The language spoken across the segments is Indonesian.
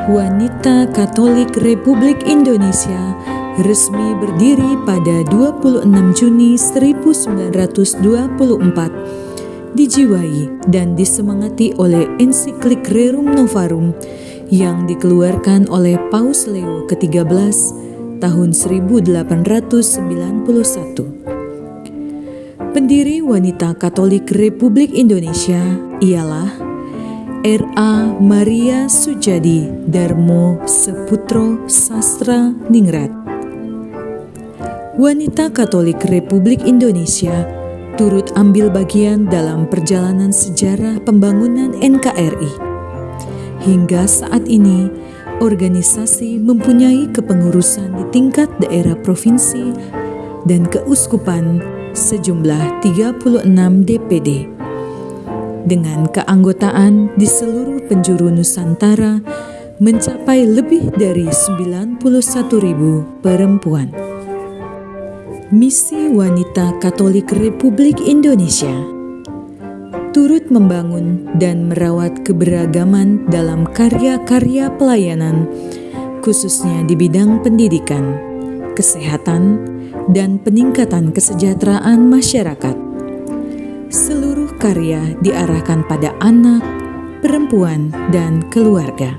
Wanita Katolik Republik Indonesia resmi berdiri pada 26 Juni 1924, dijiwai dan disemangati oleh ensiklik Rerum Novarum yang dikeluarkan oleh Paus Leo ke-13 tahun 1891. Pendiri Wanita Katolik Republik Indonesia ialah R.A. Maria Sujadi Darmo Seputro Sastra Ningrat. Wanita Katolik Republik Indonesia turut ambil bagian dalam perjalanan sejarah pembangunan NKRI. Hingga saat ini, organisasi mempunyai kepengurusan di tingkat daerah provinsi dan keuskupan sejumlah 36 DPD. Dengan keanggotaan di seluruh penjuru Nusantara mencapai lebih dari 91.000 perempuan. Misi Wanita Katolik Republik Indonesia turut membangun dan merawat keberagaman dalam karya-karya pelayanan, khususnya di bidang pendidikan, kesehatan, dan peningkatan kesejahteraan masyarakat. Seluruh karya diarahkan pada anak, perempuan, dan keluarga.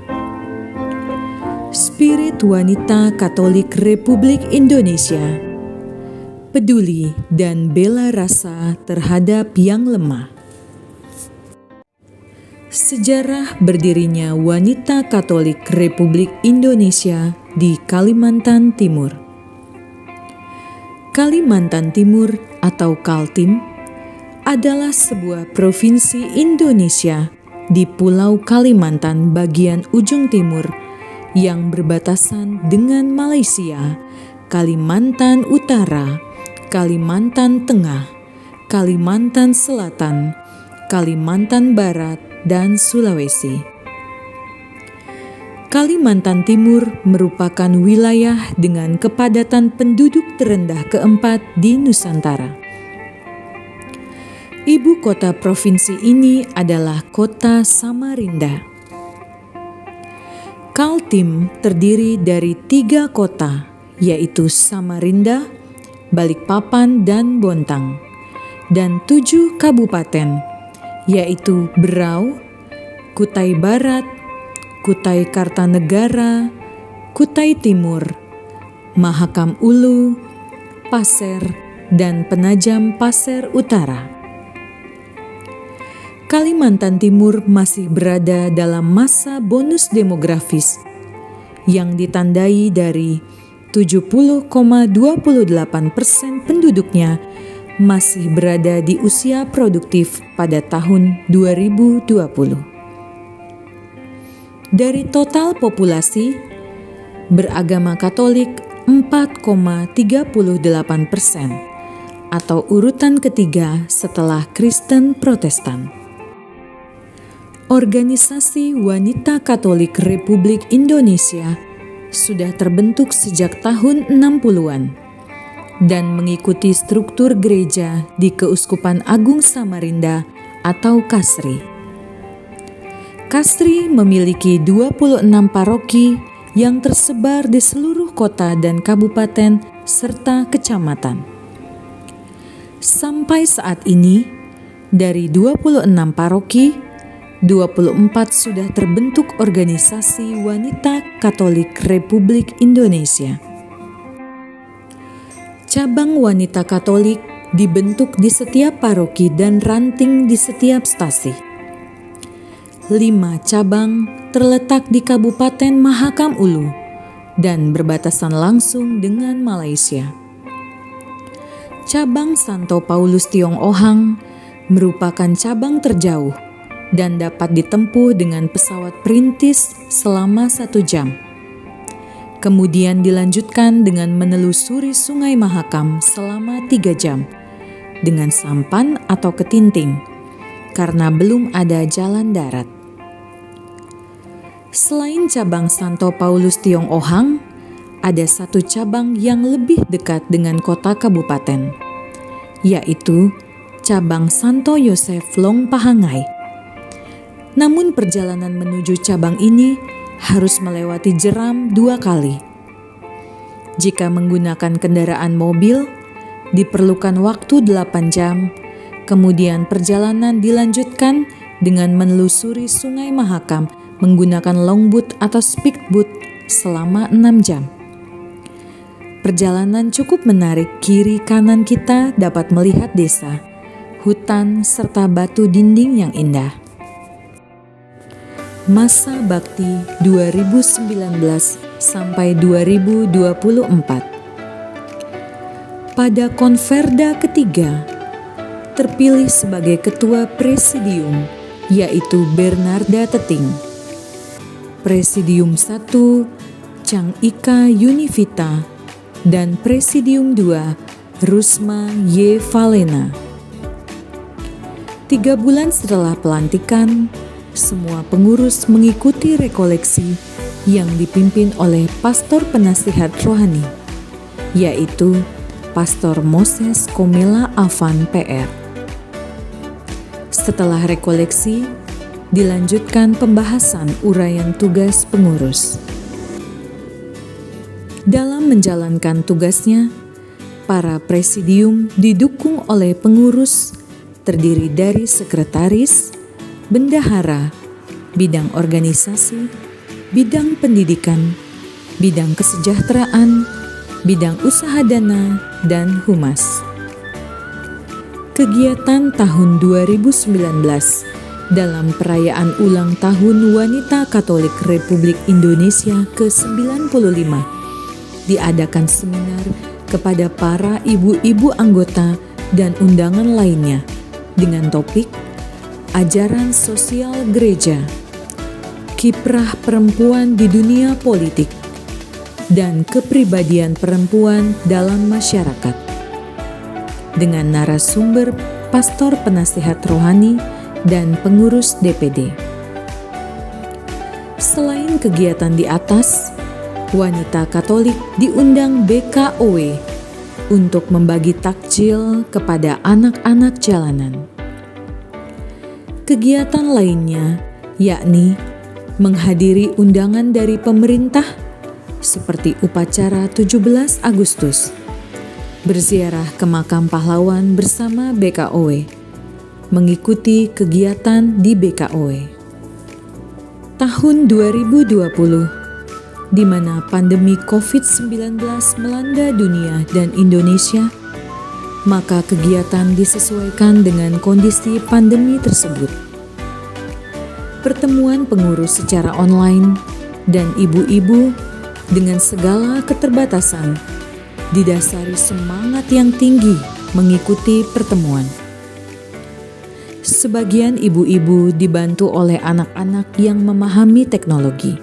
Spirit Wanita Katolik Republik Indonesia peduli dan bela rasa terhadap yang lemah. Sejarah berdirinya Wanita Katolik Republik Indonesia di Kalimantan Timur. Kalimantan Timur atau Kaltim adalah sebuah provinsi Indonesia di Pulau Kalimantan bagian ujung timur yang berbatasan dengan Malaysia, Kalimantan Utara, Kalimantan Tengah, Kalimantan Selatan, Kalimantan Barat, dan Sulawesi. Kalimantan Timur merupakan wilayah dengan kepadatan penduduk terendah keempat di Nusantara. Ibu kota provinsi ini adalah kota Samarinda. Kaltim terdiri dari 3 kota, yaitu Samarinda, Balikpapan, dan Bontang, dan 7 kabupaten, yaitu Berau, Kutai Barat, Kutai Kartanegara, Kutai Timur, Mahakam Ulu, Pasir, dan Penajam Pasir Utara. Kalimantan Timur masih berada dalam masa bonus demografis yang ditandai dari 70,28% penduduknya masih berada di usia produktif pada tahun 2020. Dari total populasi, beragama Katolik 4,38% atau urutan ketiga setelah Kristen Protestan. Organisasi Wanita Katolik Republik Indonesia sudah terbentuk sejak tahun 60-an dan mengikuti struktur gereja di Keuskupan Agung Samarinda atau KASRI. KASRI memiliki 26 paroki yang tersebar di seluruh kota dan kabupaten serta kecamatan. Sampai saat ini, dari 26 paroki, 24 sudah terbentuk organisasi Wanita Katolik Republik Indonesia. Cabang Wanita Katolik dibentuk di setiap paroki dan ranting di setiap stasi. 5 cabang terletak di Kabupaten Mahakam Ulu dan berbatasan langsung dengan Malaysia. Cabang Santo Paulus Tiong Ohang merupakan cabang terjauh dan dapat ditempuh dengan pesawat perintis selama 1 jam. Kemudian dilanjutkan dengan menelusuri Sungai Mahakam selama 3 jam dengan sampan atau ketinting karena belum ada jalan darat. Selain cabang Santo Paulus Tiong Ohang, ada 1 cabang yang lebih dekat dengan kota kabupaten, yaitu cabang Santo Yosef Long Pahangai. Namun perjalanan menuju cabang ini harus melewati jeram 2 kali. Jika menggunakan kendaraan mobil, diperlukan waktu 8 jam, kemudian perjalanan dilanjutkan dengan menelusuri Sungai Mahakam menggunakan longboat atau speedboat selama 6 jam. Perjalanan cukup menarik, kiri kanan kita dapat melihat desa, hutan, serta batu dinding yang indah. Masa Bakti 2019 sampai 2024. Pada konferda ketiga, terpilih sebagai ketua presidium, yaitu Bernarda Teting. Presidium 1, Chang Ika Yunivita, dan Presidium 2, Rusma Y. Valena. 3 bulan setelah pelantikan, semua pengurus mengikuti rekoleksi yang dipimpin oleh pastor penasihat rohani, yaitu Pastor Moses Komela Avan PR. Setelah rekoleksi, dilanjutkan pembahasan uraian tugas pengurus. Dalam menjalankan tugasnya, para presidium didukung oleh pengurus terdiri dari sekretaris, bendahara, bidang organisasi, bidang pendidikan, bidang kesejahteraan, bidang usaha dana, dan humas. Kegiatan tahun 2019 dalam perayaan ulang tahun Wanita Katolik Republik Indonesia ke-95 diadakan seminar kepada para ibu-ibu anggota dan undangan lainnya dengan topik Ajaran Sosial Gereja, Kiprah Perempuan di Dunia Politik, dan Kepribadian Perempuan dalam Masyarakat, dengan narasumber pastor penasihat rohani dan pengurus DPD. Selain kegiatan di atas, wanita Katolik diundang BKOW untuk membagi takjil kepada anak-anak jalanan. Kegiatan lainnya yakni menghadiri undangan dari pemerintah seperti upacara 17 Agustus, berziarah ke makam pahlawan bersama BKOW, mengikuti kegiatan di BKOW. Tahun 2020, di mana pandemi COVID-19 melanda dunia dan Indonesia, maka kegiatan disesuaikan dengan kondisi pandemi tersebut. Pertemuan pengurus secara online dan ibu-ibu dengan segala keterbatasan didasari semangat yang tinggi mengikuti pertemuan. Sebagian ibu-ibu dibantu oleh anak-anak yang memahami teknologi.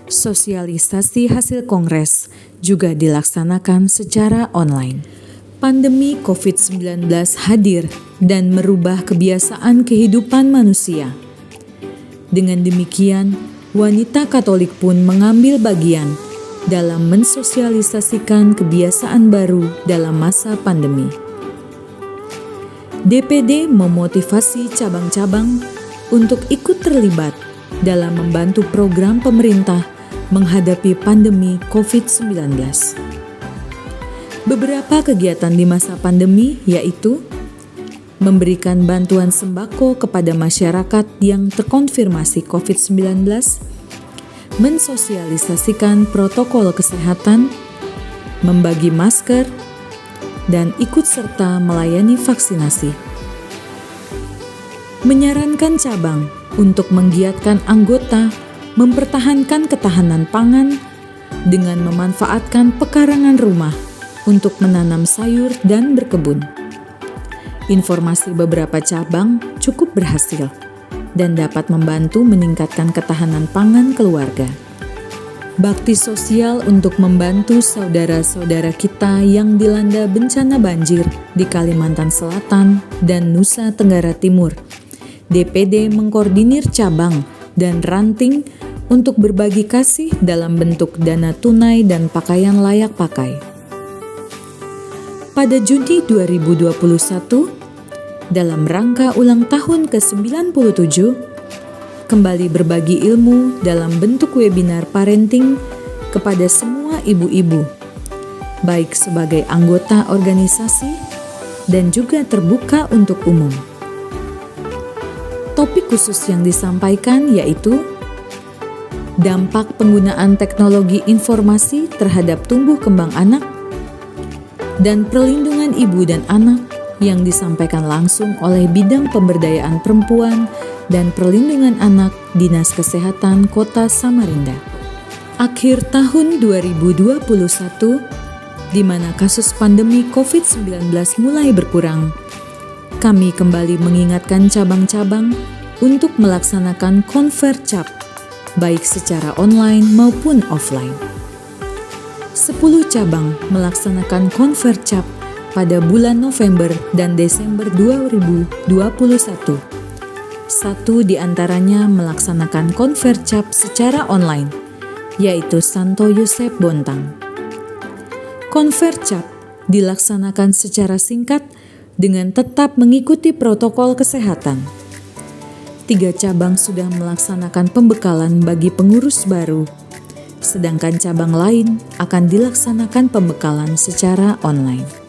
Sosialisasi hasil kongres juga dilaksanakan secara online. Pandemi COVID-19 hadir dan merubah kebiasaan kehidupan manusia. Dengan demikian, wanita Katolik pun mengambil bagian dalam mensosialisasikan kebiasaan baru dalam masa pandemi. DPD memotivasi cabang-cabang untuk ikut terlibat dalam membantu program pemerintah menghadapi pandemi COVID-19. Beberapa kegiatan di masa pandemi yaitu memberikan bantuan sembako kepada masyarakat yang terkonfirmasi COVID-19, mensosialisasikan protokol kesehatan, membagi masker, dan ikut serta melayani vaksinasi. Menyarankan cabang untuk menggiatkan anggota mempertahankan ketahanan pangan dengan memanfaatkan pekarangan rumah untuk menanam sayur dan berkebun. Informasi beberapa cabang cukup berhasil dan dapat membantu meningkatkan ketahanan pangan keluarga. Bakti sosial untuk membantu saudara-saudara kita yang dilanda bencana banjir di Kalimantan Selatan dan Nusa Tenggara Timur. DPD mengkoordinir cabang dan ranting untuk berbagi kasih dalam bentuk dana tunai dan pakaian layak pakai. Pada Juni 2021, dalam rangka ulang tahun ke-97, kembali berbagi ilmu dalam bentuk webinar parenting kepada semua ibu-ibu, baik sebagai anggota organisasi dan juga terbuka untuk umum. Topik khusus yang disampaikan yaitu dampak penggunaan teknologi informasi terhadap tumbuh kembang anak dan perlindungan ibu dan anak yang disampaikan langsung oleh Bidang Pemberdayaan Perempuan dan Perlindungan Anak Dinas Kesehatan Kota Samarinda. Akhir tahun 2021, di mana kasus pandemi COVID-19 mulai berkurang, kami kembali mengingatkan cabang-cabang untuk melaksanakan Convercap, baik secara online maupun offline. 10 cabang melaksanakan Convercap pada bulan November dan Desember 2021. Satu di antaranya melaksanakan Convercap secara online, yaitu Santo Yosep Bontang. Convercap dilaksanakan secara singkat dengan tetap mengikuti protokol kesehatan. 3 cabang sudah melaksanakan pembekalan bagi pengurus baru, sedangkan cabang lain akan dilaksanakan pembekalan secara online.